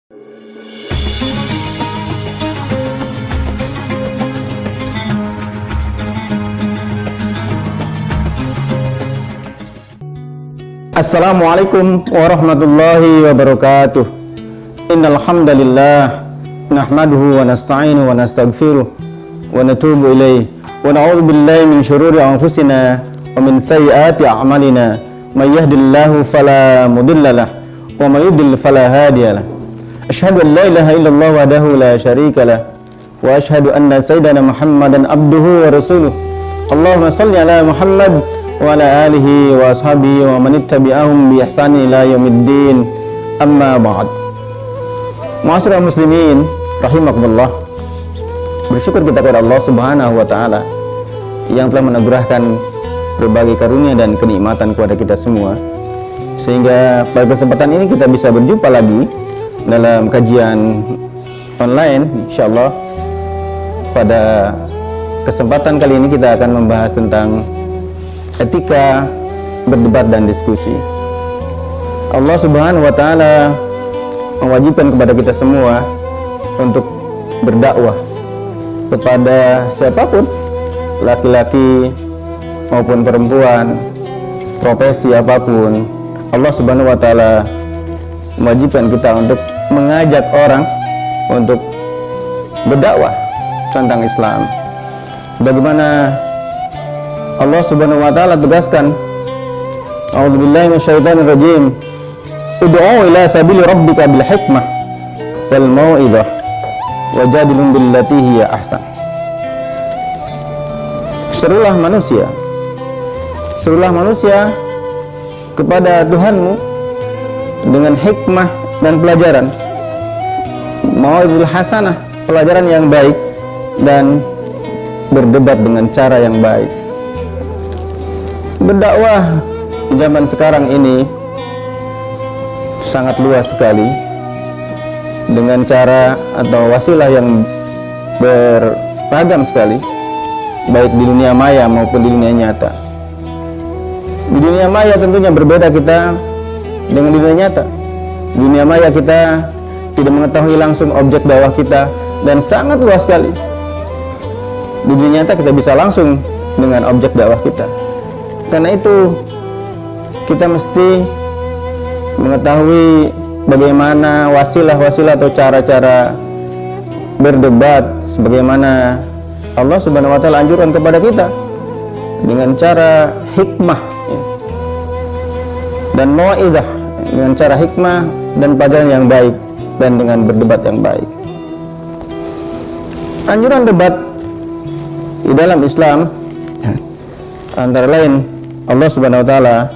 Assalamualaikum warahmatullahi wabarakatuh. Innal hamdalillah nahmaduhu wa nasta'inuhu wa nastaghfiruh wa natubu ilayh wa na'udzu billahi min shururi anfusina wa min sayyiati a'malina. May yahdihillahu fala mudilla lahu wa may yudlil fala hadiya lahu. Asyhadu an la ilaha illallah wahdahu la syarika lahu wa asyhadu anna sayyidana Muhammadan abduhu wa rasuluh. Allahumma shalli ala Muhammad wa ala alihi wa ashabihi wa man ittabi'ahum bi ihsani ila yaumiddin. Amma ba'd. Ma'asyiral muslimin rahimakumullah. Bersyukur kita kepada Allah Subhanahu wa taala yang telah menganugerahkan berbagai karunia dan kenikmatan kepada kita semua, sehingga pada kesempatan ini kita bisa berjumpa lagi dalam kajian online insyaallah. Pada kesempatan kali ini kita akan membahas tentang etika berdebat dan diskusi. Allah Subhanahu wa taala mewajibkan kepada kita semua untuk berdakwah kepada siapapun, laki-laki maupun perempuan, profesi apapun. Allah Subhanahu wa taala mewajibkan kita untuk mengajak orang untuk berdakwah tentang Islam. Bagaimana Allah Subhanahu wa taala tegaskan, A'udzubillahi minasyaitonir rajim. Ud'u ila sabili rabbika bil hikmah wal mau'izah wajadilhum billati hiya ahsan. Serulah manusia kepada Tuhanmu dengan hikmah dan pelajaran, mau'izul hasanah, pelajaran yang baik, dan berdebat dengan cara yang baik. Berdakwah di zaman sekarang ini sangat luas sekali, dengan cara atau wasilah yang beragam sekali, baik di dunia maya maupun di dunia nyata. Di dunia maya tentunya berbeda kita dengan di dunia nyata. Di dunia maya kita tidak mengetahui langsung objek dakwah kita dan sangat luas sekali. Di dunia nyata kita bisa langsung dengan objek dakwah kita. Karena itu kita mesti mengetahui bagaimana wasilah-wasilah atau cara-cara berdebat sebagaimana Allah Subhanahu wa taala anjurkan kepada kita, dengan cara hikmah dan mau'izah, dengan cara hikmah dan pelajaran yang baik, dan dengan berdebat yang baik. Anjuran debat di dalam Islam antara lain Allah Subhanahu wa taala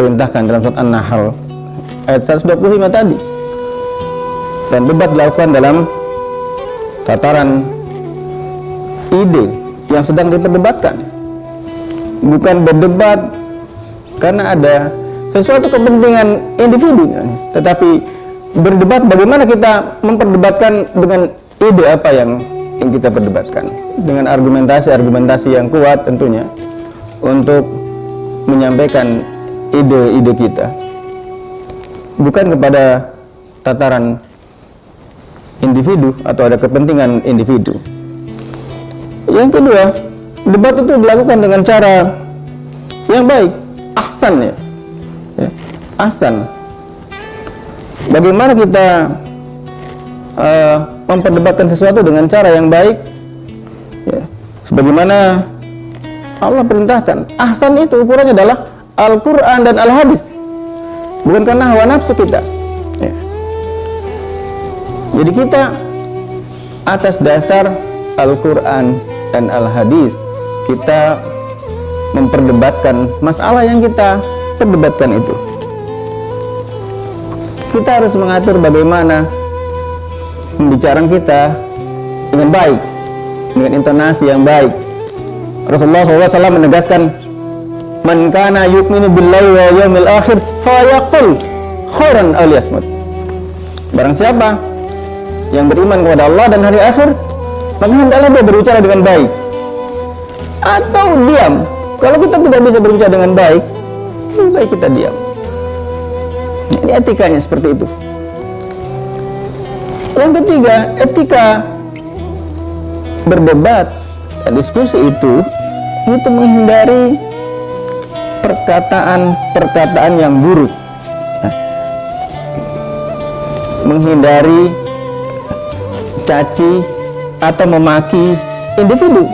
perintahkan dalam surat An-Nahl ayat 125 tadi. Dan debat dilakukan dalam tataran ide yang sedang diperdebatkan. Bukan berdebat karena ada sesuatu kepentingan individu, tetapi berdebat bagaimana kita memperdebatkan dengan ide apa yang kita perdebatkan, dengan argumentasi yang kuat tentunya, untuk menyampaikan ide-ide kita, bukan kepada tataran individu atau ada kepentingan individu. Yang kedua, debat itu dilakukan dengan cara yang baik, ahsan ya. Ahsan. Bagaimana kita memperdebatkan sesuatu dengan cara yang baik ya, sebagaimana Allah perintahkan. Ahsan itu ukurannya adalah Al-Quran dan Al-Hadis, bukan karena hawa nafsu kita ya. Jadi kita atas dasar Al-Quran dan Al-Hadis kita memperdebatkan masalah yang kita perdebatkan itu. Kita harus mengatur bagaimana pembicaraan kita dengan baik, dengan intonasi yang baik. Rasulullah SAW menegaskan, man kana yu'minu billahi wa yawmil akhir fayaqul khairan aw liyasmut. Barang siapa yang beriman kepada Allah dan hari akhir, maka hendaklah dia berbicara dengan baik atau diam. Kalau kita tidak bisa berbicara dengan baik, lebih baik kita diam. Ini etikanya seperti itu. Yang ketiga, etika berdebat, diskusi itu menghindari perkataan yang buruk, menghindari caci atau memaki individu.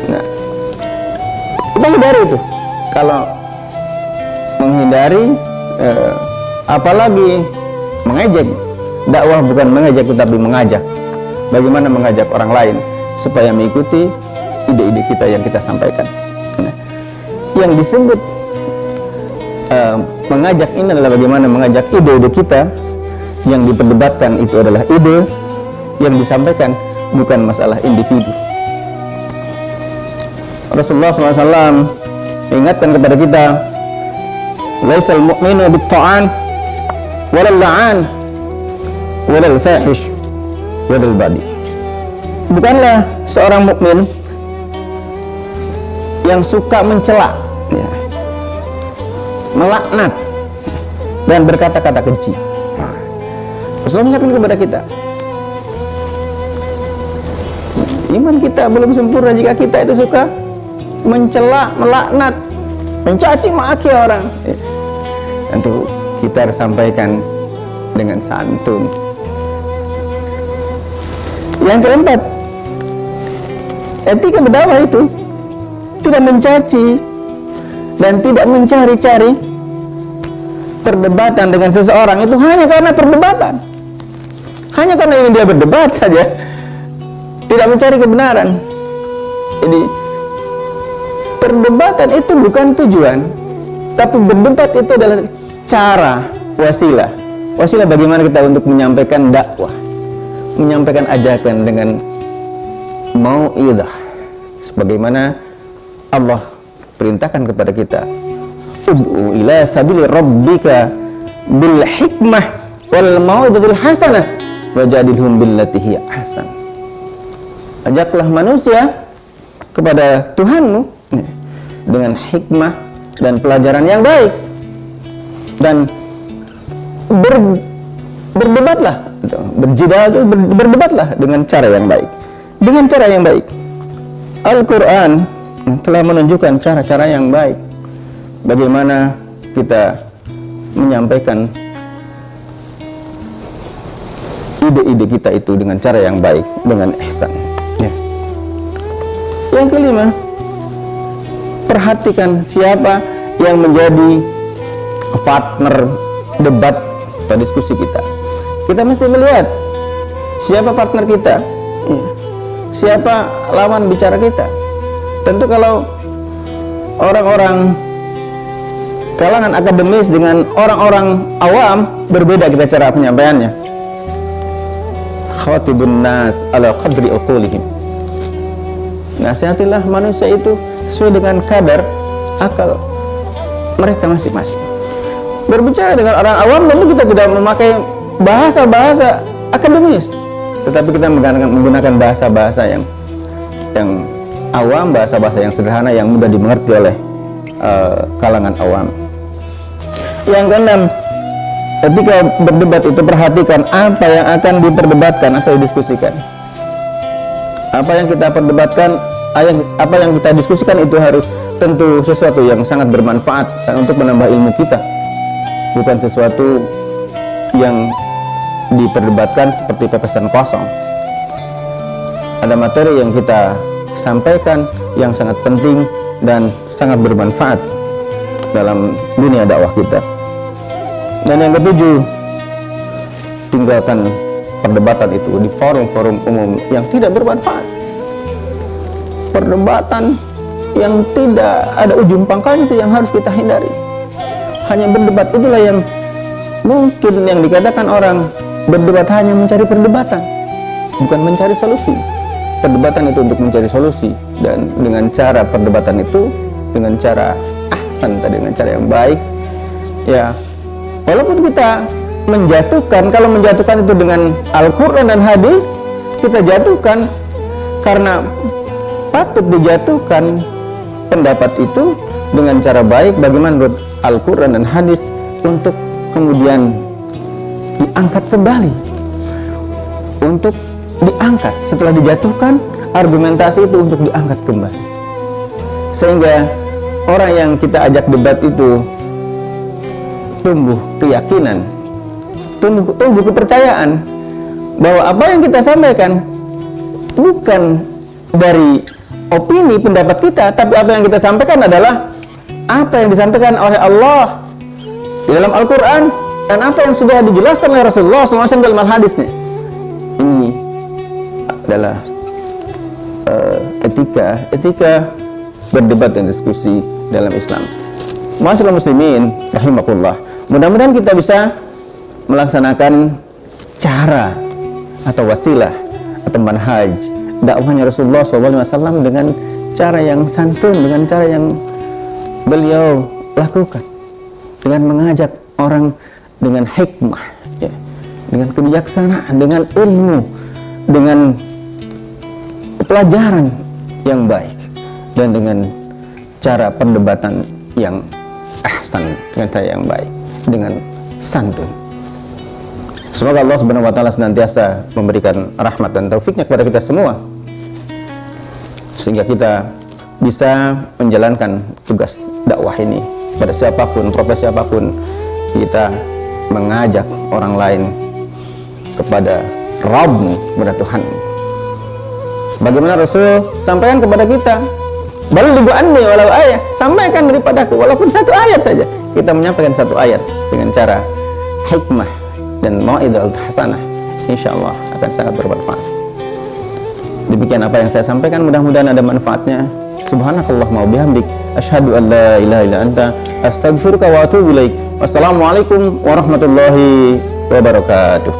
Nah, kita hindari itu. Kalau menghindari, apalagi mengejek. Dakwah bukan mengejek tetapi mengajak. Bagaimana mengajak orang lain supaya mengikuti ide-ide kita yang kita sampaikan. Nah, yang disebut mengajak ini adalah bagaimana mengajak ide-ide kita. Yang diperdebatkan itu adalah ide, yang disampaikan bukan masalah individu. Rasulullah SAW ingatkan kepada kita, laisal mu'minu bit-ta'an walal la'an walal fahish walal badi. Bukanlah seorang mukmin yang suka mencela, ya, melaknat dan berkata-kata keji. Rasulullah mengingatkan kepada kita, iman kita belum sempurna jika kita itu suka mencela, melaknat, mencaci maki orang. Tentu kita harus sampaikan dengan santun. Yang keempat, etika berdakwah itu tidak mencaci dan tidak mencari-cari perdebatan dengan seseorang itu hanya karena perdebatan, hanya karena ingin dia berdebat saja, tidak mencari kebenaran. Jadi perdebatan itu bukan tujuan, tapi berdebat itu adalah cara, wasilah bagaimana kita untuk menyampaikan dakwah, menyampaikan ajakan dengan mau'idah, sebagaimana Allah perintahkan kepada kita, ud'u ila sabili rabbika bil hikmah wal mau'izatil hasanah wajadilhum billati hiya ahsan. Ajaklah manusia kepada Tuhanmu dengan hikmah dan pelajaran yang baik, dan berdebatlah, berdebatlah dengan cara yang baik, dengan cara yang baik. Al-Quran telah menunjukkan cara-cara yang baik bagaimana kita menyampaikan ide-ide kita itu dengan cara yang baik, dengan ihsan, ya. Yang kelima, perhatikan siapa yang menjadi partner debat atau diskusi kita. Kita mesti melihat siapa partner kita, ya, siapa lawan bicara kita. Tentu kalau orang-orang kalangan akademis dengan orang-orang awam berbeda kita cara penyampaiannya. Khatibun nas ala qadri uqulihim. Nasihatilah manusia itu sesuai dengan kadar akal mereka masing-masing. Berbicara dengan orang awam tentu kita tidak memakai bahasa-bahasa akademis, tetapi kita menggunakan bahasa-bahasa yang awam, bahasa-bahasa yang sederhana yang mudah dimengerti oleh kalangan awam. Yang keenam, ketika berdebat itu perhatikan apa yang akan diperdebatkan atau didiskusikan. Apa yang kita perdebatkan, apa yang kita diskusikan itu harus tentu sesuatu yang sangat bermanfaat dan untuk menambah ilmu kita, bukan sesuatu yang diperdebatkan seperti pepesan kosong. Ada materi yang kita sampaikan yang sangat penting dan sangat bermanfaat dalam dunia dakwah kita. Dan yang ketujuh, tinggalkan perdebatan itu di forum-forum umum yang tidak bermanfaat. Perdebatan yang tidak ada ujung pangkalnya itu yang harus kita hindari. Hanya berdebat itulah yang mungkin yang dikatakan orang berdebat hanya mencari perdebatan, bukan mencari solusi. Perdebatan itu untuk mencari solusi, dan dengan cara perdebatan itu dengan cara ahsan tadi, dengan cara yang baik, ya. Walaupun kita menjatuhkan, kalau menjatuhkan itu dengan Al-Quran dan hadis, kita jatuhkan karena patut dijatuhkan pendapat itu dengan cara baik bagaimana menurut Al-Quran dan hadis untuk kemudian diangkat kembali, untuk diangkat. Setelah dijatuhkan, argumentasi itu untuk diangkat kembali, sehingga orang yang kita ajak debat itu tumbuh keyakinan, tumbuh kepercayaan bahwa apa yang kita sampaikan bukan dari opini pendapat kita, tapi apa yang kita sampaikan adalah apa yang disampaikan oleh Allah di dalam Al-Quran dan apa yang sudah dijelaskan oleh Rasulullah SAW dalam hadisnya. Ini adalah etika berdebat dan diskusi dalam Islam. Ma'asyiral muslimin rahimakumullah. Mudah-mudahan kita bisa melaksanakan cara atau wasilah atau manhaj dakwahnya Rasulullah SAW dengan cara yang santun, dengan cara yang beliau lakukan, dengan mengajak orang dengan hikmah, ya, dengan kebijaksanaan, dengan ilmu, dengan pelajaran yang baik, dan dengan cara perdebatan yang ahsan, dengan cara yang baik, dengan santun. Semoga Allah Subhanahu wa taala senantiasa memberikan rahmat dan taufiknya kepada kita semua, sehingga kita bisa menjalankan tugas dakwah ini pada siapapun, profesi apapun. Kita mengajak orang lain kepada Rabbmu, kepada Tuhanmu, bagaimana Rasul sampaikan kepada kita, balighu anni walau ayat, sampaikan daripadaku walaupun satu ayat saja. Kita menyampaikan satu ayat dengan cara hikmah dan mau'idhatul hasanah, insyaallah akan sangat bermanfaat. Demikian apa yang saya sampaikan, mudah-mudahan ada manfaatnya. Subhanakallahumma wa bihamdik, asyhadu an la ilaha illa anta, astaghfiruka wa atubu ilaik. Wassalamualaikum warahmatullahi wabarakatuh.